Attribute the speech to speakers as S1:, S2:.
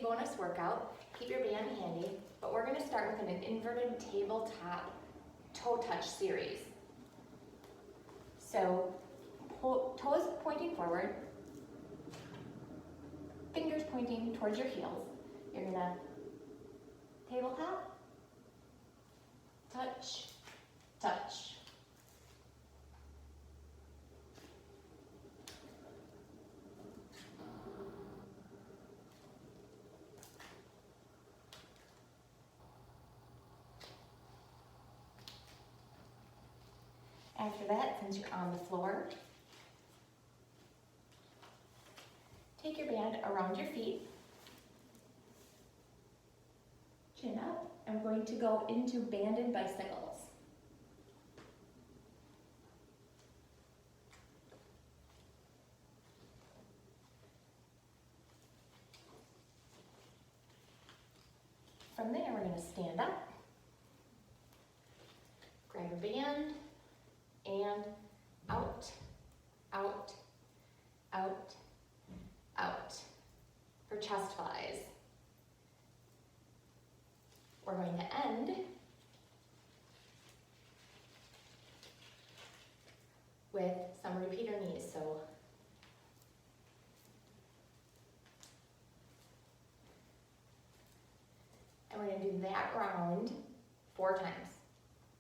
S1: easy bonus workout. Keep your band handy, but we're gonna start with an inverted tabletop toe touch series. So, toes pointing forward, fingers pointing towards your heels. You're gonna tabletop, touch, touch. After that, since you're on the floor, take your band around your feet, chin up, and we're going to go into banded bicycles. From there, we're going to stand up, grab your band, and out, out, out, out for chest flies. We're going to end with some repeater knees. So and we're going to do that round 4 times.